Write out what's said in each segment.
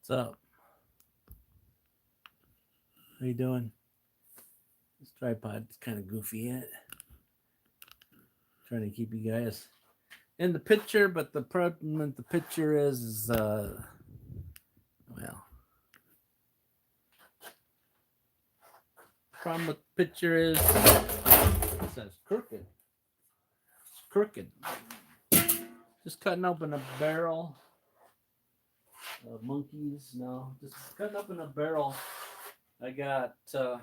What's up? How you doing? This tripod's kind of goofy yet. Trying to keep you guys in the picture, but the problem with the picture is, well, problem with the picture is it says crooked. It's crooked. Just cutting open a barrel of monkeys. No, just cutting open a barrel. I got to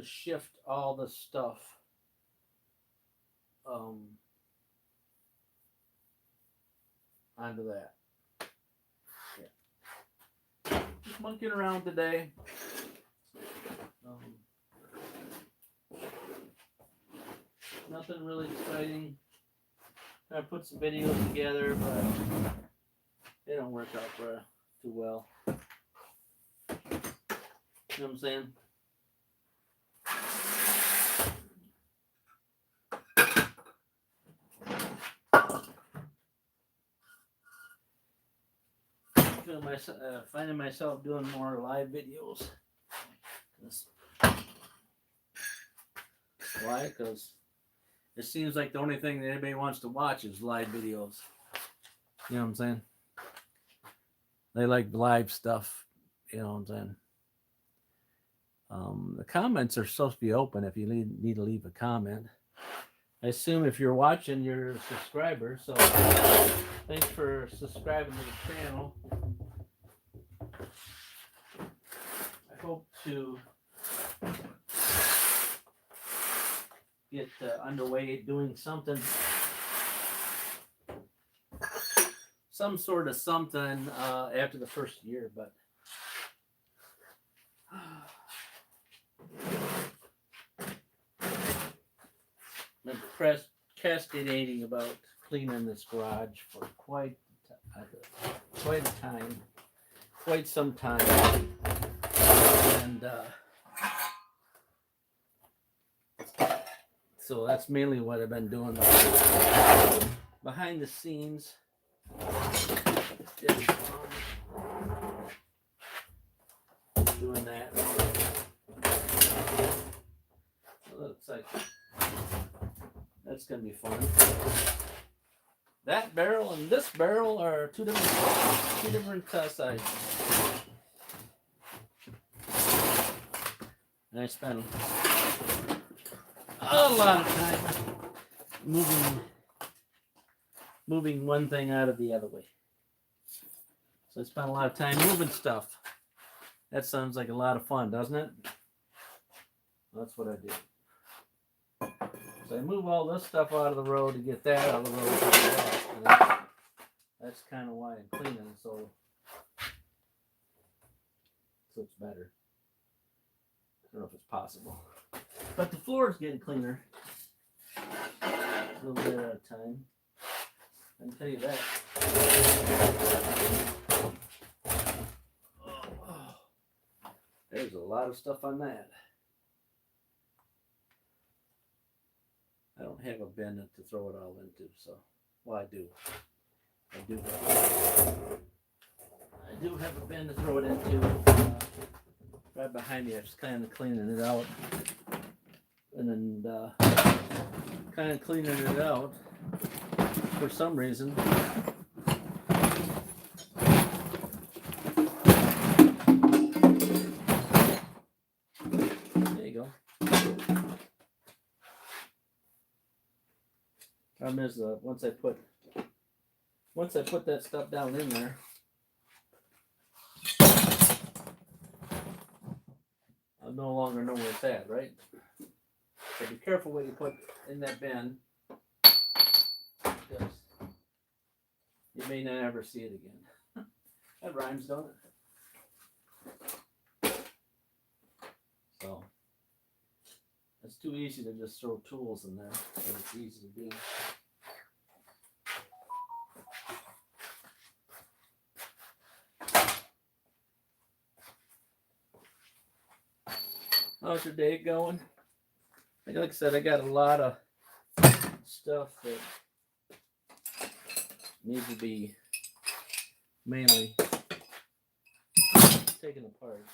shift all the stuff onto that. Yeah. Just monkeying around today. Nothing really exciting. I put some videos together, but they don't work out too well. You know what I'm saying? Finding myself doing more live videos. Why? Because it seems like the only thing that anybody wants to watch is live videos. You know what I'm saying? They like live stuff. You know what I'm saying? The comments are supposed to be open if you need to leave a comment. I assume if you're watching, you're a subscriber. So thanks for subscribing to the channel. I hope to get underway doing something, some sort of something after the first year, but I've been procrastinating about cleaning this garage for quite some time, and so that's mainly what I've been doing behind the scenes. Doing that. It looks like that's gonna be fun. That barrel and this barrel are two different sizes. And I spent a lot of time moving one thing out of the other way. So I spent a lot of time moving stuff. That sounds like a lot of fun, doesn't it? That's what I do. So I move all this stuff out of the road to get that out of the road. And that's kind of why I'm cleaning, so it's better. I don't know if it's possible. But the floor is getting cleaner. A little bit at a time. I can tell you that. There's a lot of stuff on that. I don't have a bin to throw it all into, so, well, I do. I do have a bin to throw it into. Right behind me, I'm just kind of cleaning it out. And then kind of cleaning it out for some reason. There you go. Problem is, once I put that stuff down in there, I'll no longer know where it's at, right? So be careful what you put in that bin, because you may not ever see it again. That rhymes, don't it? So it's too easy to just throw tools in there. So it's easy to do. How's your day going? Like I said, I got a lot of stuff that needs to be mainly taken apart.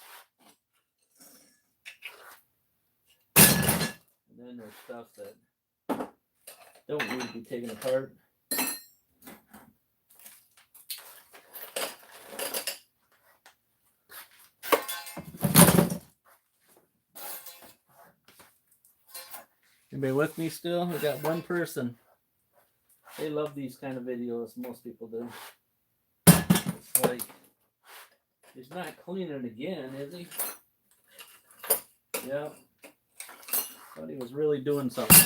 And then there's stuff that don't need to be taken apart. Anybody with me still? We got one person. They love these kind of videos. Most people do. It's like, he's not cleaning again, is he? Yep. Thought he was really doing something.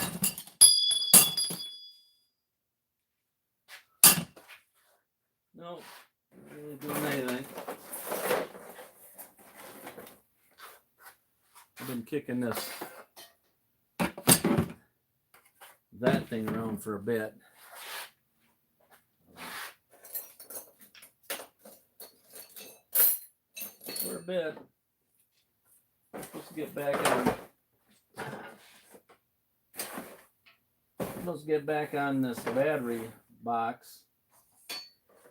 No, not really doing anything. I've been kicking that thing around for a bit. For a bit. Let's get back on. Let's get back on this battery box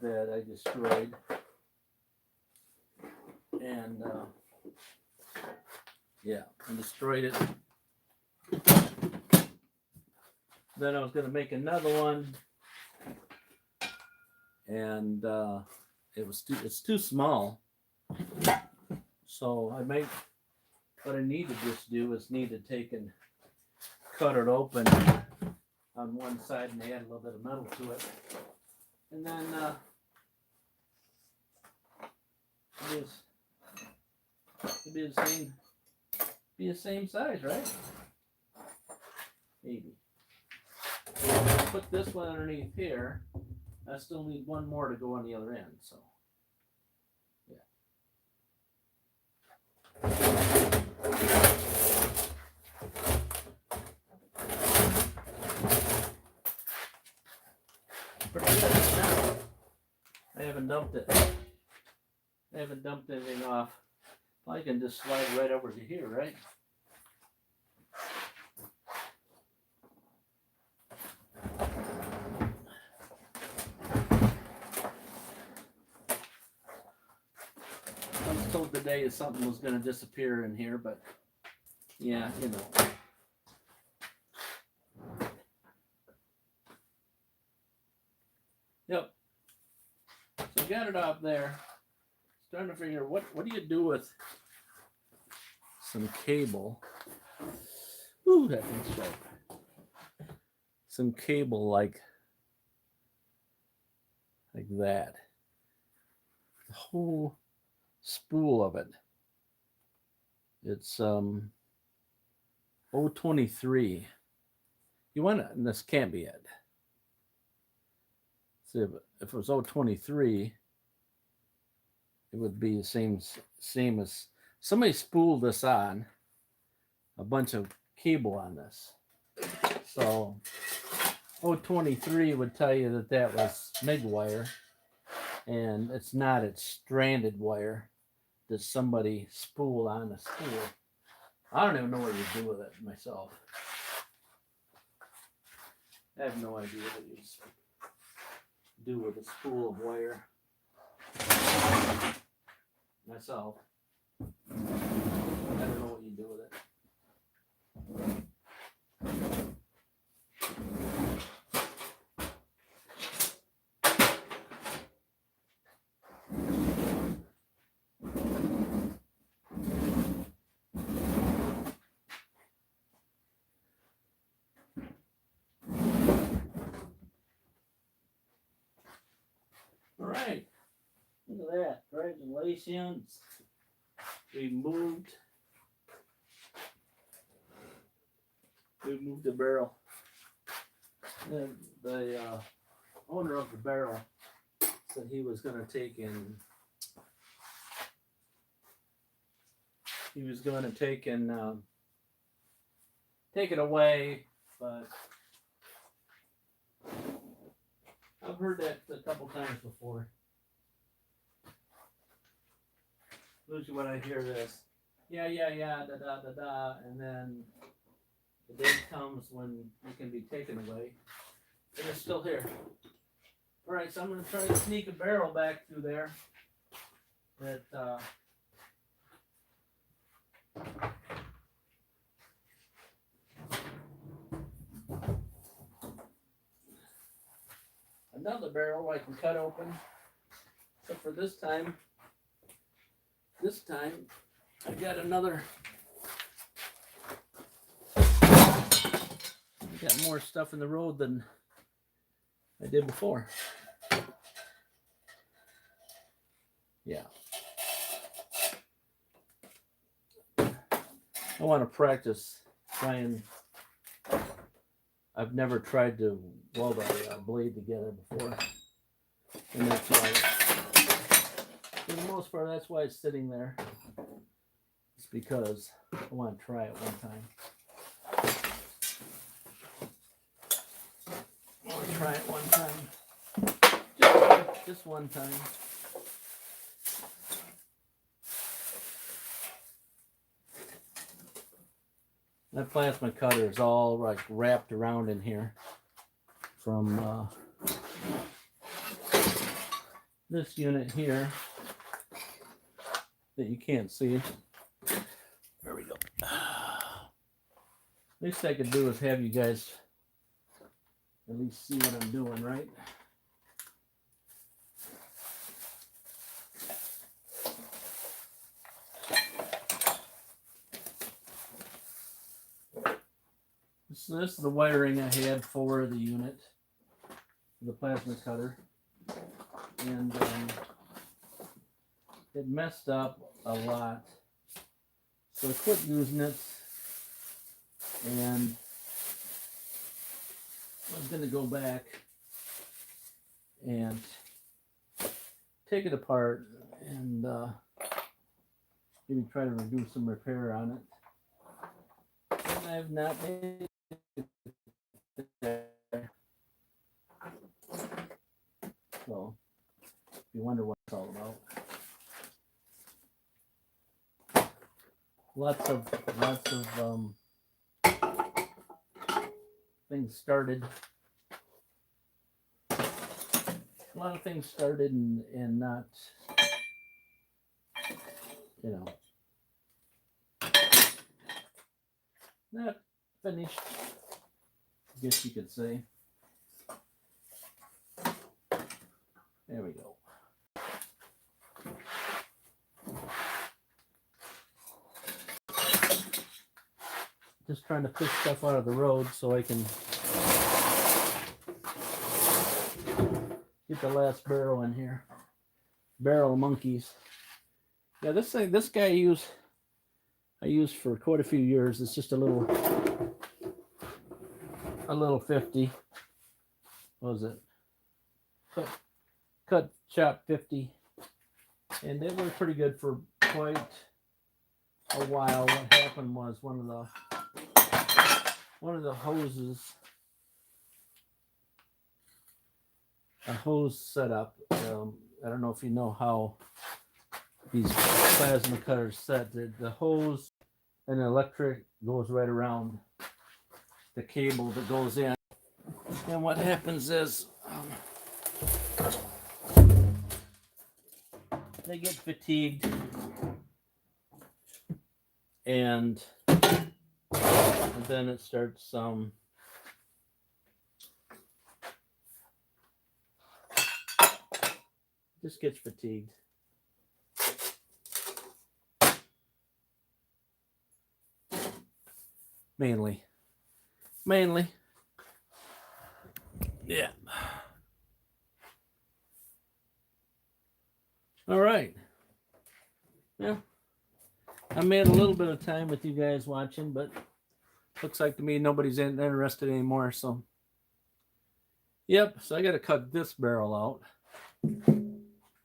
that I destroyed. And yeah, I destroyed it. Then I was going to make another one, and it's too small. So what I need to just do is need to take and cut it open on one side and add a little bit of metal to it, and then it'll be the same size, right? Maybe. Put this one underneath here. I still need one more to go on the other end, so yeah. Pretty good now. I haven't dumped it. I haven't dumped anything off. I can just slide right over to here, right? I was told today that something was going to disappear in here, but yeah, you know. Yep. So got it out there. Starting to figure what do you do with some cable? Ooh, that thing's sharp. Some cable like that. The whole spool of it. It's 023. You want to, and this can't be it. See, if it was 023, it would be the same as somebody spooled this on a bunch of cable on this. So 023 would tell you that was MIG wire, and it's not. It's stranded wire that somebody spooled on the spool. I don't even know what you do with it myself. I have no idea what you do with a spool of wire myself. I don't know what you do with it. All right, look at that. Congratulations. We moved the barrel. And the owner of the barrel said he was going to take it away, but I've heard that a couple times before. Usually when I hear this, yeah, da, and then the day comes when it can be taken away, and it's still here. All right, so I'm going to try to sneak a barrel back through there that Another barrel I can cut open. Except for this time I got another. I got more stuff in the road than I did before. Yeah. I want to practice trying. I've never tried to weld a blade together before. And that's why, for the most part, that's why it's sitting there. It's because I want to try it one time. I want to try it one time. Just one time. That plasma cutter is all like wrapped around in here from this unit here that you can't see. There we go. Least I could do is have you guys at least see what I'm doing, right? So this is the wiring I had for the unit, the plasma cutter, and it messed up a lot, so I quit using it, and I'm going to go back and take it apart and maybe try to do some repair on it. And I've not made so if you wonder what it's all about, lots of things started. A lot of things started and not, you know, not finished, I guess you could say. There we go. Just trying to push stuff out of the road so I can get the last barrel in here. Barrel of monkeys. Yeah, this guy I used for quite a few years. It's just a little 50. What was it? Cut chop 50, and it worked pretty good for quite a while. What happened was one of the hoses, a hose setup. I don't know if you know how these plasma cutters set. The hose and the electric goes right around the cable that goes in, and what happens is they get fatigued, and then it starts just gets fatigued. Mainly. Yeah. All right. Yeah. I made a little bit of time with you guys watching, but looks like to me nobody's interested anymore. So, yep. So I got to cut this barrel out,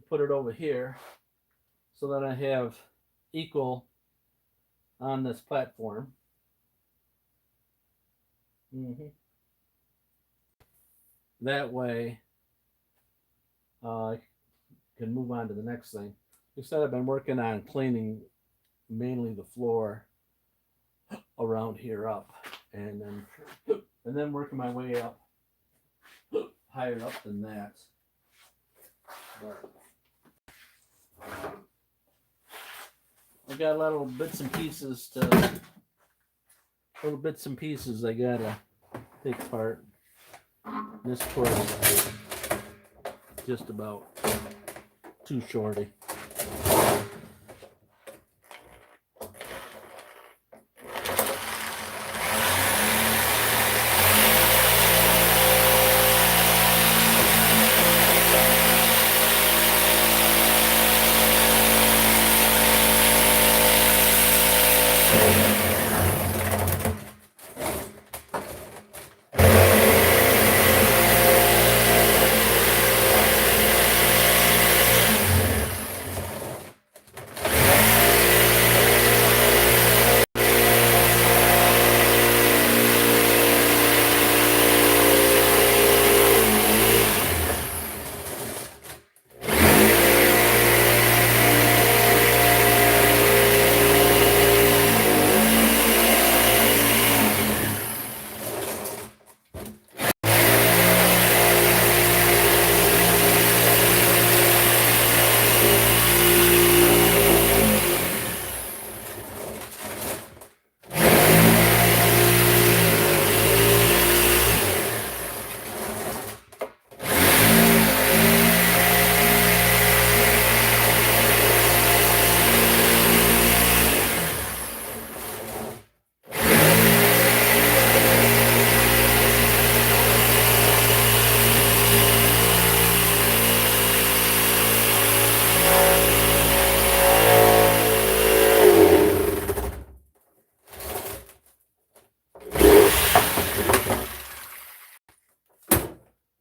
put it over here, so that I have equal on this platform. That way, I can move on to the next thing. Instead, I've been working on cleaning mainly the floor around here up, and then working my way up higher up than that. But I got a lot of bits and pieces I gotta take apart. This cord is just about too shorty.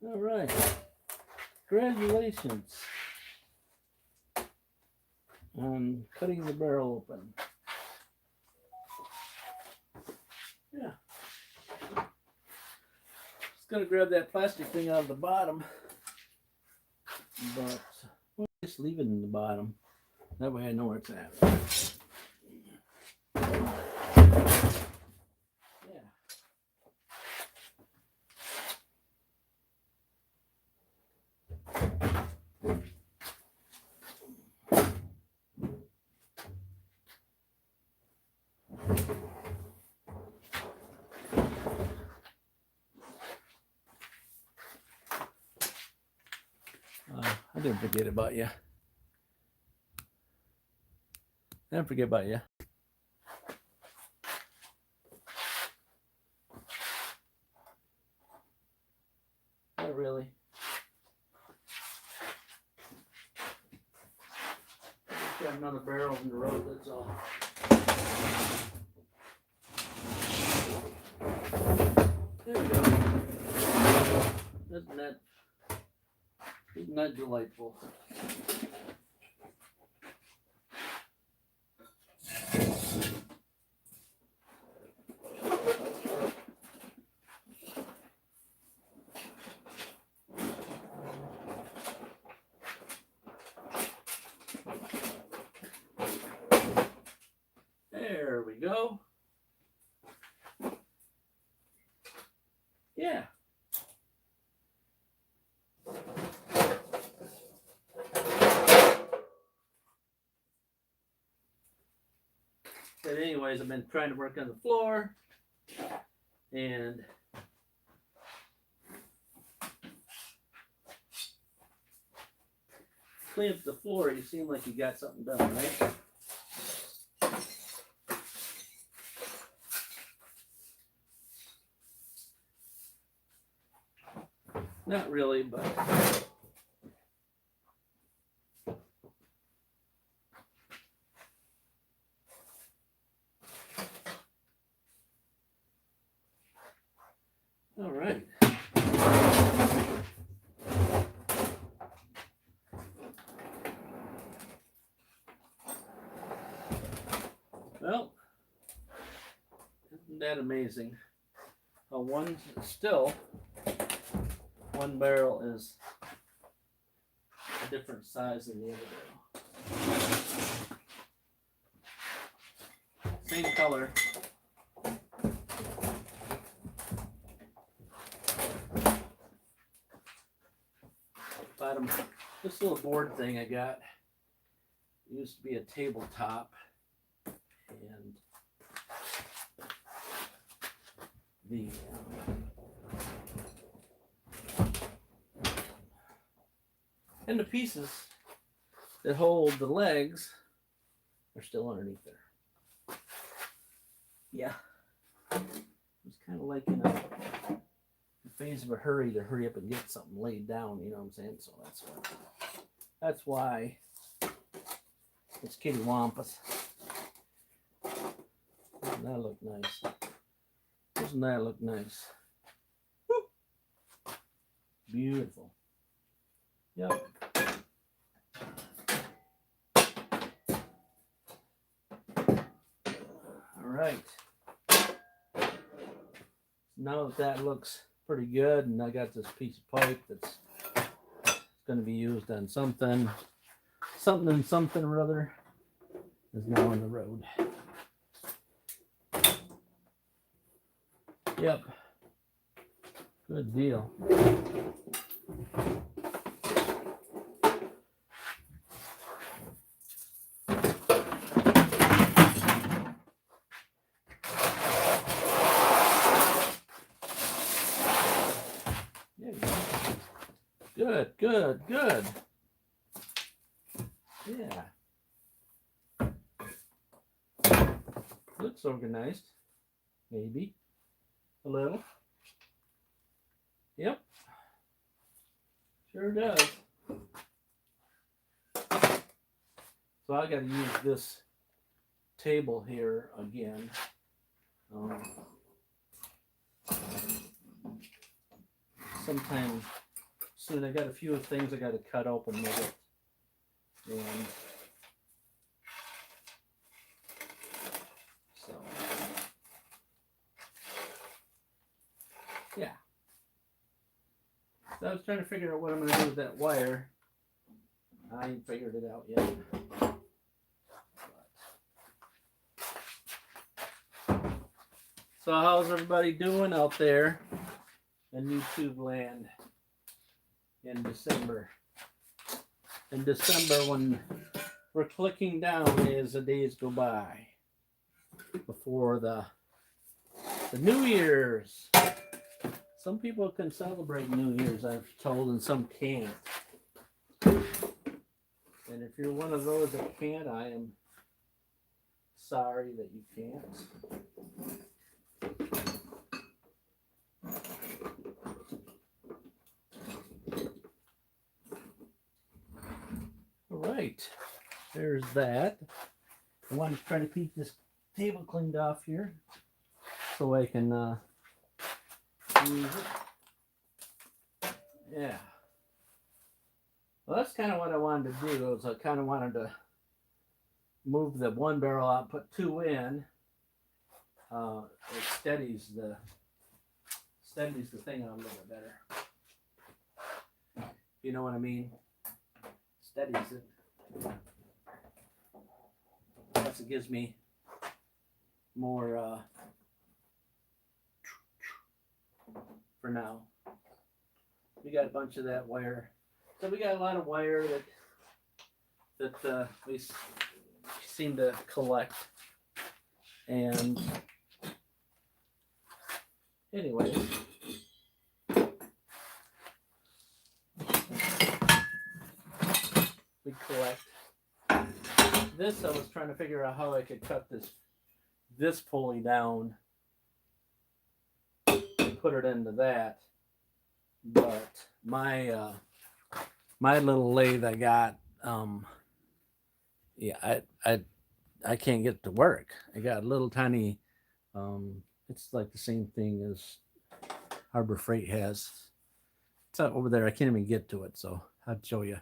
All right, congratulations on cutting the barrel open. Yeah. Just gonna grab that plastic thing out of the bottom, but we'll just leave it in the bottom. That way I know where it's at. Yeah. I didn't forget about you. I didn't forget about you. Not really. Just got another barrel in the road, that's all. There we go. Isn't that delightful? There we go. Yeah. But anyways, I've been trying to work on the floor and clean up the floor. You seem like you got something done, right? Not really, but all right. Well, isn't that amazing? One barrel is a different size than the other barrel. Same color. Bottom, this little board thing I got used to be a tabletop. and the and the pieces that hold the legs are still underneath there. Yeah, it's kind of like in a phase of a hurry to hurry up and get something laid down. You know what I'm saying? So that's why it's kitty wampus. Doesn't that look nice? Doesn't that look nice? Woo. Beautiful. Yep. All right. Now that looks pretty good, and I got this piece of pipe that's going to be used on something or other is now on the road. Yep. Good deal. Good. Yeah. Looks organized. Maybe. A little. Yep. Sure does. So I got to use this table here again. Sometime soon. I got a few things I got to cut open with it. And so, yeah. So I was trying to figure out what I'm going to do with that wire. I ain't figured it out yet. So how's everybody doing out there in YouTube land in December? In December, when we're clicking down as the days go by before the New Year's. Some people can celebrate New Year's, I've told, and some can't. And if you're one of those that can't, I am sorry that you can't. All right, there's that. I want to try to keep this table cleaned off here so I can use it. Yeah. Well, that's kind of what I wanted to do. Is I kind of wanted to move the one barrel out, put two in. It steadies the thing on a little bit better. You know what I mean? Steadies it. Plus it gives me more for now. We got a bunch of that wire. So we got a lot of wire that we seem to collect. And anyway, we collect this. I was trying to figure out how I could cut this pulley down and put it into that, but my little lathe I got, yeah, I can't get it to work. I got a little tiny, it's like the same thing as Harbor Freight has. It's over there. I can't even get to it, so I'll show you.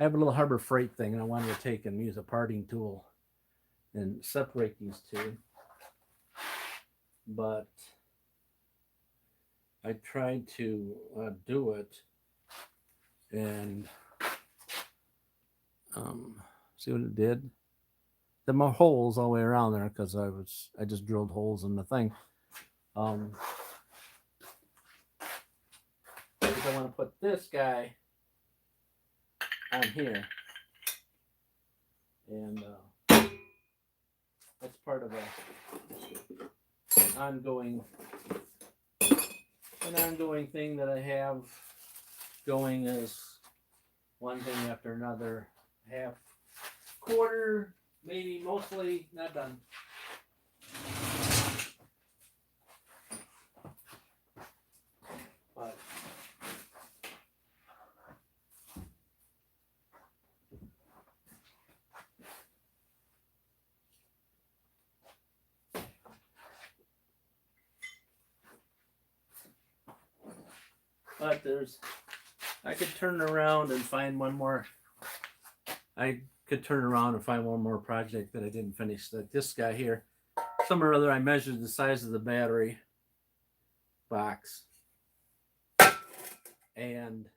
I have a little Harbor Freight thing, and I wanted to take and use a parting tool and separate these two. But I tried to do it, and see what it did. There are holes all the way around there because I just drilled holes in the thing. Because I want to put this guy on here, and That's part of an ongoing thing that I have going, is one thing after another. Half, quarter, maybe mostly not done. But I could turn around and find one more. I could turn around and find one more project that I didn't finish. Like this guy here, somewhere or other, I measured the size of the battery box, and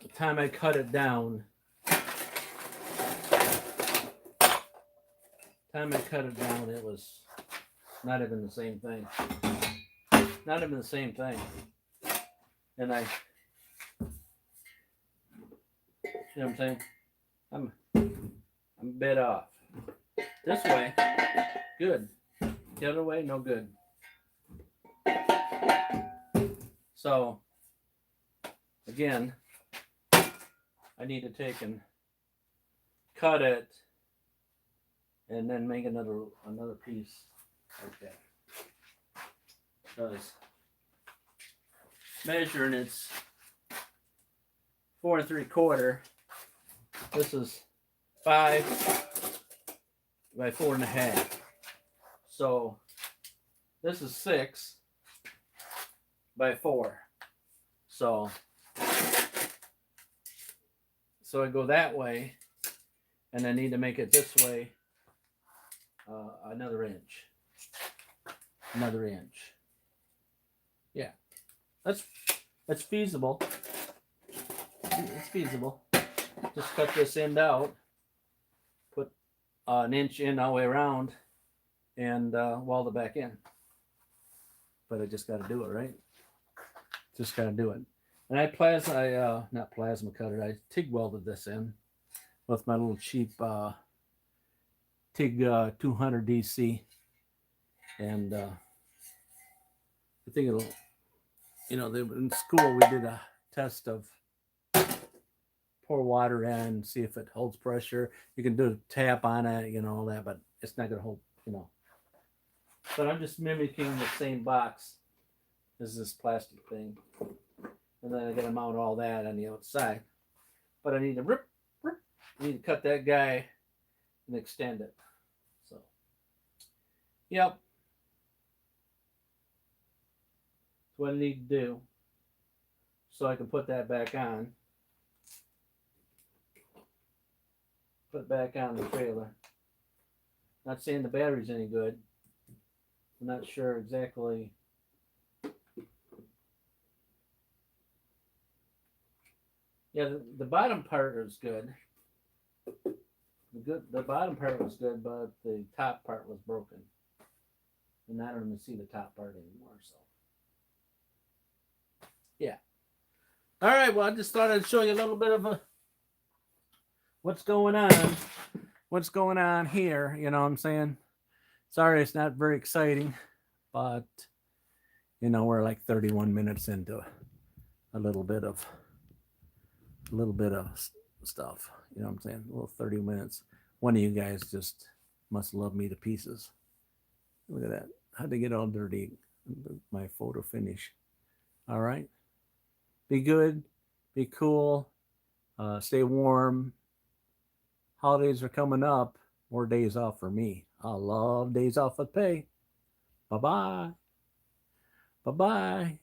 the time I cut it down, it was not even the same thing. Not even the same thing. And you know what I'm saying? I'm a bit off. This way, good. The other way, no good. So, again, I need to take and cut it and then make another piece like that. Because measuring, it's 4 3/4. This is 5 by 4.5. So this is 6 by 4. So I go that way, and I need to make it this way another inch. Another inch. Yeah, that's feasible. It's feasible. Just cut this end out, put an inch in all the way around, and weld it back in. But I just got to do it, right? Just got to do it. And not plasma cut it. I TIG welded this in with my little cheap TIG 200 DC, and I think it'll. You know, in school we did a test of pour water in, see if it holds pressure. You can do a tap on it, you know, all that, but it's not going to hold, you know. But I'm just mimicking the same box as this plastic thing. And then I got to mount all that on the outside. But I need to I need to cut that guy and extend it. So, yep. That's what I need to do. So I can put that back on. Put it back on the trailer. Not saying the battery's any good. I'm not sure exactly. Yeah, the bottom part is good. The bottom part was good, but the top part was broken. And I don't even see the top part anymore, so. Yeah. All right, well, I just thought I'd show you a little bit of what's going on here, you know what I'm saying? Sorry, it's not very exciting, but, you know, we're like 31 minutes into a little bit of stuff, you know what I'm saying? A little 30 minutes. One of you guys just must love me to pieces. Look at that. How'd they get all dirty? My photo finish. All right. Be good. Be cool. Stay warm. Holidays are coming up. More days off for me. I love days off with pay. Bye-bye. Bye-bye.